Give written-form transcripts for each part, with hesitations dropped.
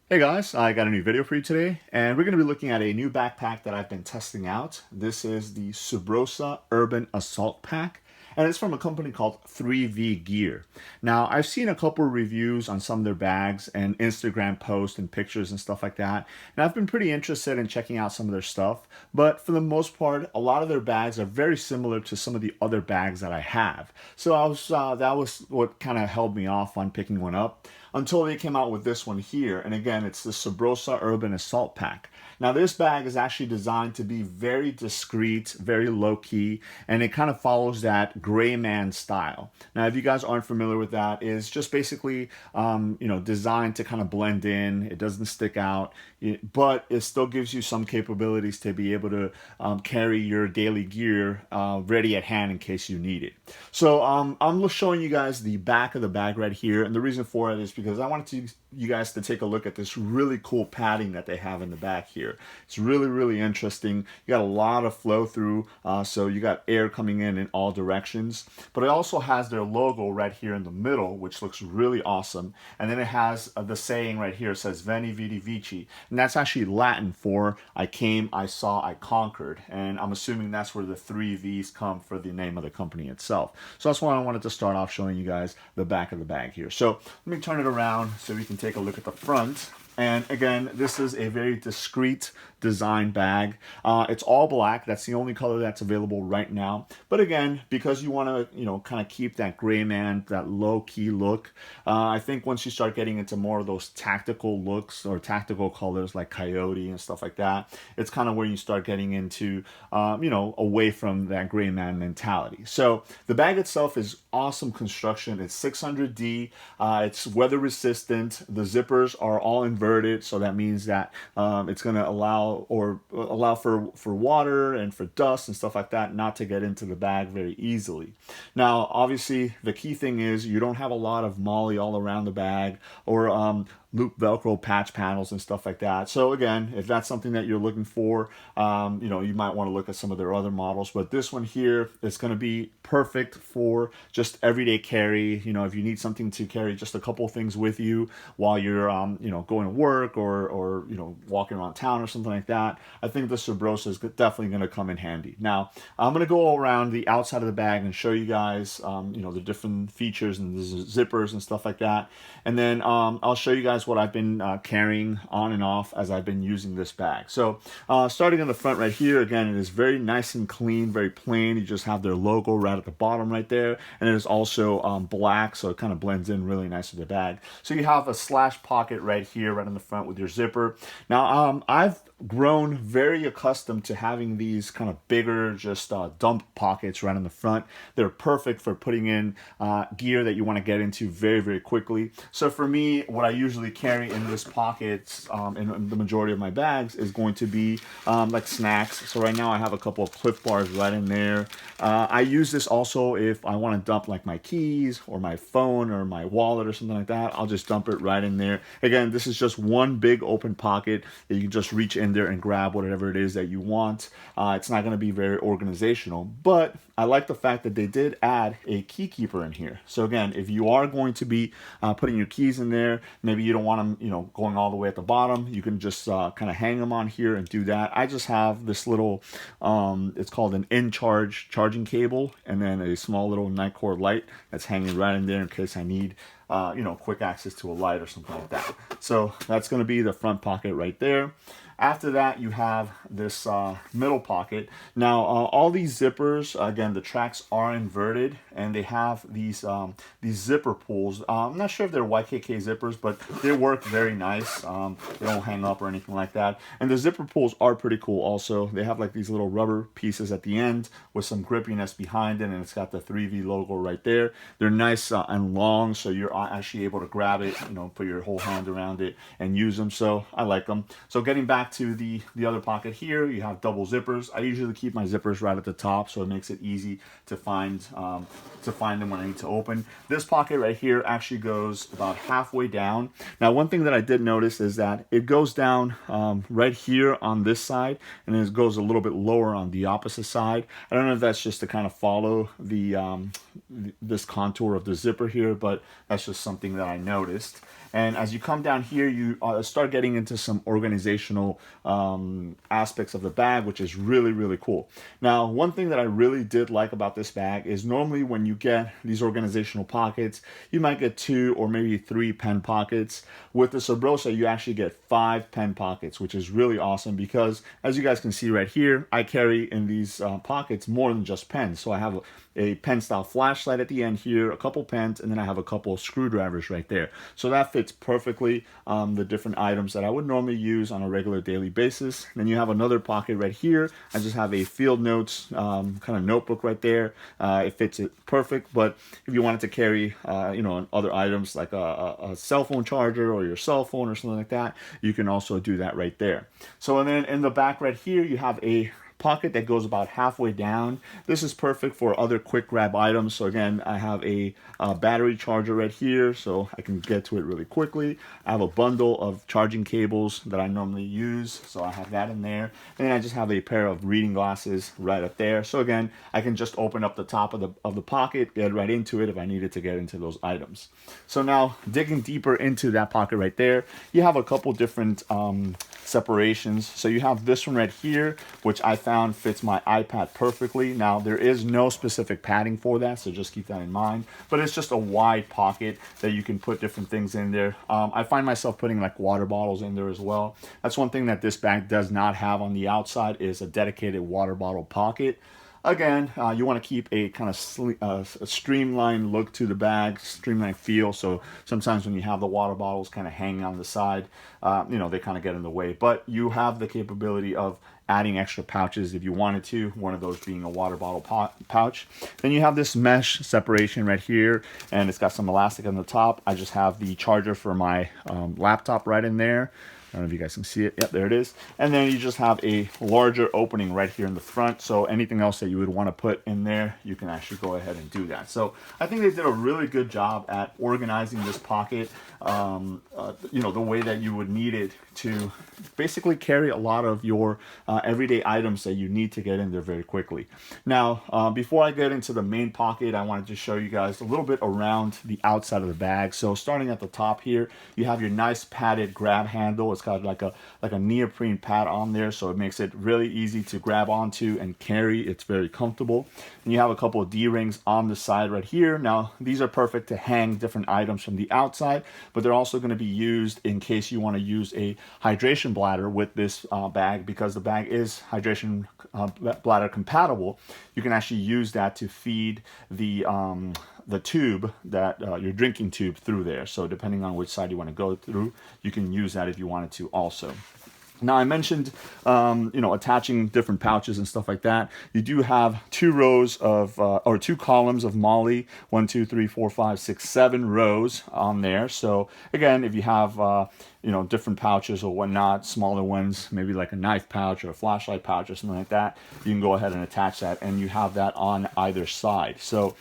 Hey guys, I got a new video for you today, and we're going to be looking at a new backpack that I've been testing out. This is the Subrosa Urban Assault Pack, and it's from a company called 3V Gear. Now, I've seen a couple of reviews on some of their bags and Instagram posts and pictures and stuff like that, and I've been pretty interested in checking out some of their stuff, but for the most part, a lot of their bags are very similar to some of the other bags that I have. So that was what kind of held me off on picking one up until they came out with this one here. And again, it's the Subrosa Urban Assault Pack. Now, this bag is actually designed to be very discreet, very low key, and it kind of follows that gray man style. Now, if you guys aren't familiar with that, it's just basically, designed to kind of blend in. It doesn't stick out, but it still gives you some capabilities to be able to carry your daily gear ready at hand in case you need it. So I'm just showing you guys the back of the bag right here, and the reason for it is because I wanted you guys to take a look at this really cool padding that they have in the back here. It's really interesting. You got a lot of flow through, so you got air coming in all directions. But it also has their logo right here in the middle, which looks really awesome. And then it has the saying right here. It says Veni Vidi Vici, and that's actually Latin for I came, I saw, I conquered. And I'm assuming that's where the three V's come for the name of the company itself. So that's why I wanted to start off showing you guys the back of the bag here. So let me turn it around so we can take a look at the front. And again, this is a very discreet design bag. It's all black. That's the only color that's available right now. But again, because you want to, kind of keep that gray man, that low key look, I think once you start getting into more of those tactical looks or tactical colors like coyote and stuff like that, it's kind of where you start getting into, away from that gray man mentality. So the bag itself is awesome construction. It's 600D. It's weather resistant. The zippers are all inverted, so that means that it's going to allow for water and for dust and stuff like that not to get into the bag very easily. Now, obviously, the key thing is you don't have a lot of molly all around the bag or loop Velcro patch panels and stuff like that. So again, if that's something that you're looking for, you might want to look at some of their other models. But this one here is going to be perfect for just everyday carry. If you need something to carry just a couple of things with you while you're, going to work or walking around town or something like that, I think the Subrosa is definitely going to come in handy. Now, I'm going to go around the outside of the bag and show you guys, the different features and the zippers and stuff like that. And then I'll show you guys what I've been carrying on and off as I've been using this bag. So starting in the front right here, again, it is very nice and clean, very plain. You just have their logo right at the bottom right there. And it is also black, so it kind of blends in really nice with the bag. So you have a slash pocket right here, right in the front with your zipper. Now, I've grown very accustomed to having these kind of bigger just dump pockets right in the front. They're perfect for putting in gear that you want to get into very quickly. So for me, what I usually carry in this pocket in the majority of my bags is going to be like snacks. So right now I have a couple of Cliff Bars right in there. I use this also if I want to dump like my keys or my phone or my wallet or something like that. I'll just dump it right in there. Again, this is just one big open pocket that you can just reach in there and grab whatever it is that you want. It's not going to be very organizational, but I like the fact that they did add a key keeper in here. So again, if you are going to be putting your keys in there, maybe you don't want them, going all the way at the bottom, you can just kind of hang them on here and do that. I just have this little, it's called an in-charge charging cable, and then a small little night cord light that's hanging right in there in case I need quick access to a light or something like that. So that's going to be the front pocket right there. After that, you have this middle pocket. Now, all these zippers, again, the tracks are inverted, and they have these zipper pulls. I'm not sure if they're YKK zippers, but they work very nice. They don't hang up or anything like that. And the zipper pulls are pretty cool also. They have like these little rubber pieces at the end with some grippiness behind it, and it's got the 3V logo right there. They're nice and long, so you're actually able to grab it, put your whole hand around it and use them. So I like them. So getting back to the other pocket here, you have double zippers. I usually keep my zippers right at the top, so it makes it easy to find them when I need to open. This pocket right here actually goes about halfway down. Now, one thing that I did notice is that it goes down right here on this side, and then it goes a little bit lower on the opposite side. I don't know if that's just to kind of follow this contour of the zipper here, but that's just something that I noticed. And as you come down here, you start getting into some organizational aspects of the bag, which is really, really cool. Now, one thing that I really did like about this bag is normally when you get these organizational pockets, you might get 2 or maybe 3 pen pockets. With the Subrosa, you actually get 5 pen pockets, which is really awesome because, as you guys can see right here, I carry in these pockets more than just pens. So I have a pen style flashlight at the end here, a couple pens, and then I have a couple of screwdrivers right there. So that fits perfectly the different items that I would normally use on a regular daily basis. Then you have another pocket right here. I just have a field notes kind of notebook right there. It fits it perfect, but if you wanted to carry other items like a cell phone charger or your cell phone or something like that, you can also do that right there. So and then in the back right here, you have a pocket that goes about halfway down. This is perfect for other quick grab items. So again, I have a battery charger right here, so I can get to it really quickly. I have a bundle of charging cables that I normally use, so I have that in there. And then I just have a pair of reading glasses right up there. So again, I can just open up the top of the pocket, get right into it if I needed to get into those items. So now digging deeper into that pocket right there, you have a couple different separations. So you have this one right here, which I found fits my iPad perfectly. Now there is no specific padding for that, so just keep that in mind. But it's just a wide pocket that you can put different things in there. I find myself putting like water bottles in there as well. That's one thing that this bag does not have on the outside, is a dedicated water bottle pocket. Again, you want to keep a kind of a streamlined look to the bag, streamlined feel. So sometimes when you have the water bottles kind of hanging on the side, they kind of get in the way. But you have the capability of adding extra pouches if you wanted to, one of those being a water bottle pouch. Then you have this mesh separation right here, and it's got some elastic on the top. I just have the charger for my laptop right in there. I don't know if you guys can see it. Yep, there it is. And then you just have a larger opening right here in the front. So anything else that you would want to put in there, you can actually go ahead and do that. So I think they did a really good job at organizing this pocket, the way that you would need it to basically carry a lot of your everyday items that you need to get in there very quickly. Now, before I get into the main pocket, I wanted to show you guys a little bit around the outside of the bag. So starting at the top here, you have your nice padded grab handle. It's got like a neoprene pad on there, so it makes it really easy to grab onto and carry. It's very comfortable. And you have a couple of D-rings on the side right here. Now, these are perfect to hang different items from the outside, but they're also going to be used in case you want to use a hydration bladder with this bag, because the bag is hydration bladder compatible. You can actually use that to feed the tube, that your drinking tube, through there. So depending on which side you want to go through, you can use that if you wanted to also. Now, I mentioned, attaching different pouches and stuff like that. You do have 2 rows of, or 2 columns of Molly, 1, 2, 3, 4, 5, 6, 7 rows on there. So again, if you have, different pouches or whatnot, smaller ones, maybe like a knife pouch or a flashlight pouch or something like that, you can go ahead and attach that, and you have that on either side. So,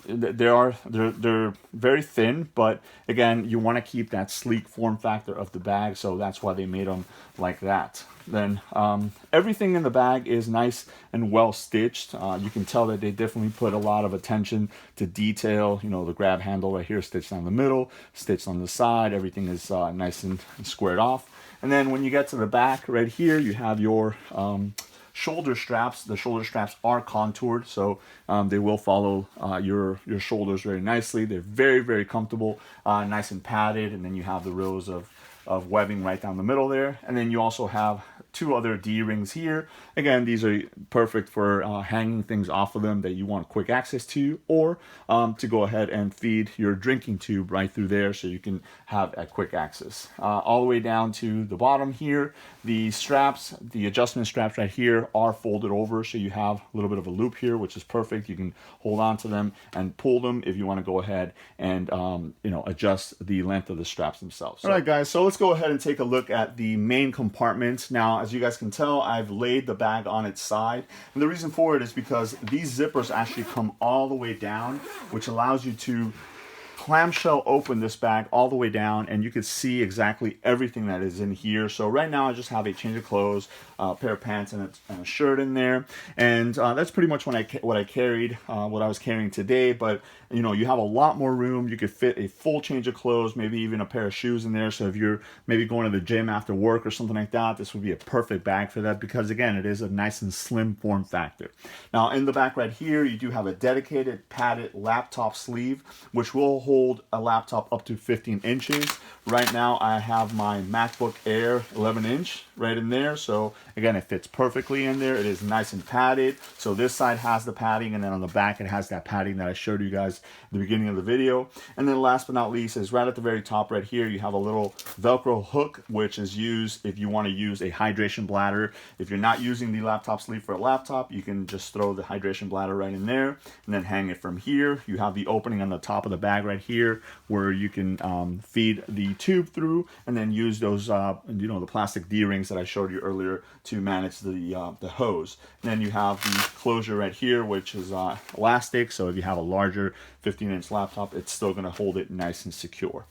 they're very thin, but again, you want to keep that sleek form factor of the bag, so that's why they made them like that. Then everything in the bag is nice and well stitched. You can tell that they definitely put a lot of attention to detail. The grab handle right here stitched down the middle, stitched on the side. Everything is nice and squared off. And then when you get to the back right here, you have your shoulder straps. The shoulder straps are contoured, so they will follow your shoulders very nicely. They're very, very comfortable, nice and padded. And then you have the rows of webbing right down the middle there. And then you also have 2 other D-rings here. Again, these are perfect for hanging things off of them that you want quick access to, or to go ahead and feed your drinking tube right through there, so you can have a quick access. All the way down to the bottom here, the straps, the adjustment straps right here are folded over, so you have a little bit of a loop here, which is perfect. You can hold on to them and pull them if you want to go ahead and adjust the length of the straps themselves. All right, guys, so let's go ahead and take a look at the main compartment. Now, as you guys can tell, I've laid the bag on its side, and the reason for it is because these zippers actually come all the way down, which allows you to clamshell open this bag all the way down, and you can see exactly everything that is in here. So right now I just have a change of clothes, a pair of pants, and a shirt in there, and that's pretty much what I carried, what I was carrying today. But you know, you have a lot more room. You could fit a full change of clothes, maybe even a pair of shoes in there. So if you're maybe going to the gym after work or something like that, this would be a perfect bag for that, because again, it is a nice and slim form factor. Now in the back right here, you do have a dedicated padded laptop sleeve, which will hold a laptop up to 15 inches. Right now I have my MacBook Air 11-inch right in there. So again, it fits perfectly in there. It is nice and padded. So this side has the padding, and then on the back it has that padding that I showed you guys at the beginning of the video. And then last but not least is right at the very top right here, you have a little Velcro hook, which is used if you want to use a hydration bladder. If you're not using the laptop sleeve for a laptop, you can just throw the hydration bladder right in there and then hang it from here. You have the opening on the top of the bag right here where you can feed the tube through, and then use those you know, the plastic D-rings that I showed you earlier to manage the hose. And then you have the closure right here, which is elastic, so if you have a larger 15-inch laptop, it's still going to hold it nice and secure.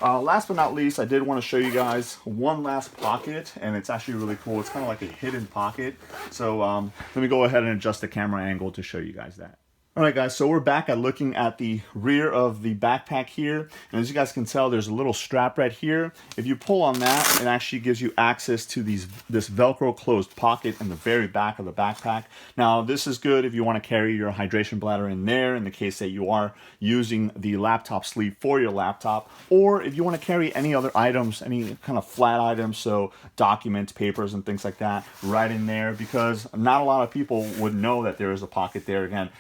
Last but not least, I did want to show you guys one last pocket, and it's actually really cool. It's kind of like a hidden pocket. So let me go ahead and adjust the camera angle to show you guys that. Alright guys, so we're back at looking at the rear of the backpack here, and as you guys can tell, there's a little strap right here. If you pull on that, it actually gives you access to this Velcro closed pocket in the very back of the backpack. Now this is good if you want to carry your hydration bladder in there in the case that you are using the laptop sleeve for your laptop, or if you want to carry any other items, any kind of flat items, so documents, papers, and things like that right in there, because not a lot of people would know that there is a pocket there. Again,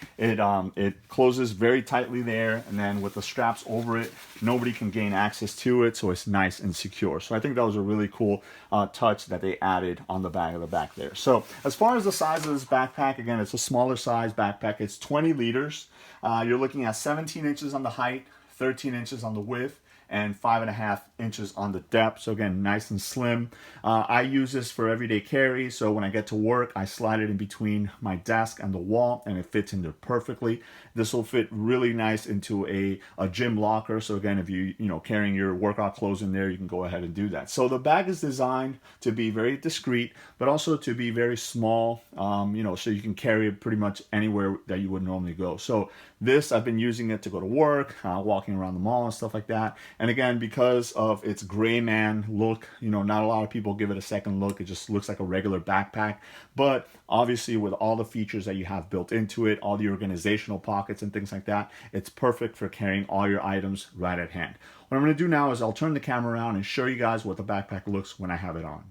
it closes very tightly there, and then with the straps over it, nobody can gain access to it, so it's nice and secure. So I think that was a really cool touch that they added on the bag of the back there. So as far as the size of this backpack, again, it's a smaller size backpack. It's 20 liters. You're looking at 17 inches on the height, 13 inches on the width, and 5.5 inches on the depth. So again, nice and slim. I use this for everyday carry, so when I get to work, I slide it in between my desk and the wall, and it fits in there perfectly. This will fit really nice into a gym locker. So again, if you know, carrying your workout clothes in there, you can go ahead and do that. So the bag is designed to be very discreet, but also to be very small, you know, so you can carry it pretty much anywhere that you would normally go. So this, I've been using it to go to work, walking around the mall and stuff like that. And again, because of its gray man look, you know, not a lot of people give it a second look. It just looks like a regular backpack. But obviously with all the features that you have built into it, all the organizational pockets and things like that, it's perfect for carrying all your items right at hand. What I'm going to do now is I'll turn the camera around and show you guys what the backpack looks when I have it on.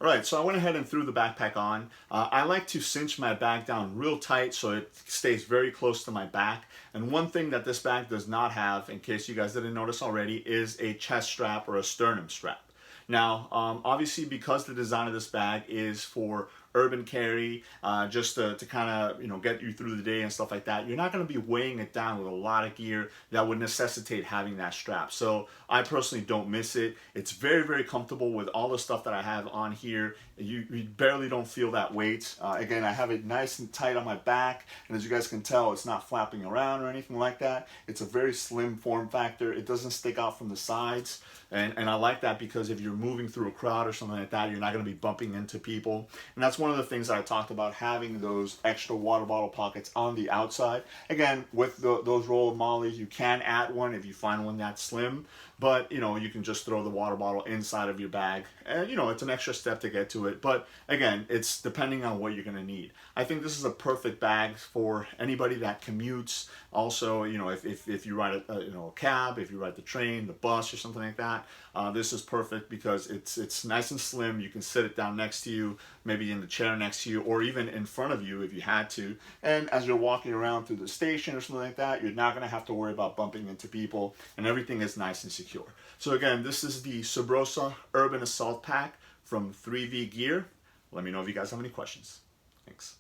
Alright, so I went ahead and threw the backpack on. I like to cinch my bag down real tight so it stays very close to my back. And one thing that this bag does not have, in case you guys didn't notice already, is a chest strap or a sternum strap. Now, obviously, because the design of this bag is for urban carry, just to kind of, you know, get you through the day and stuff like that, you're not going to be weighing it down with a lot of gear that would necessitate having that strap. So I personally don't miss it. It's very, very comfortable with all the stuff that I have on here. You barely don't feel that weight. Again, I have it nice and tight on my back, and as you guys can tell, it's not flapping around or anything like that. It's a very slim form factor. It doesn't stick out from the sides, and I like that because if you're moving through a crowd or something like that, you're not going to be bumping into people. And that's one of the things that I talked about, having those extra water bottle pockets on the outside. Again, with those roll of mollies, you can add one if you find one that's slim, but you know, you can just throw the water bottle inside of your bag, and you know, it's an extra step to get to it. But again, it's depending on what you're going to need. I think this is a perfect bag for anybody that commutes. Also, you know, if you ride a cab, if you ride the train, the bus, or something like that, this is perfect because it's nice and slim. You can sit it down next to you, maybe in the chair next to you, or even in front of you if you had to. And as you're walking around through the station or something like that, you're not going to have to worry about bumping into people, and everything is nice and secure. So again, this is the Subrosa Urban Assault Pack from 3V Gear. Let me know if you guys have any questions. Thanks.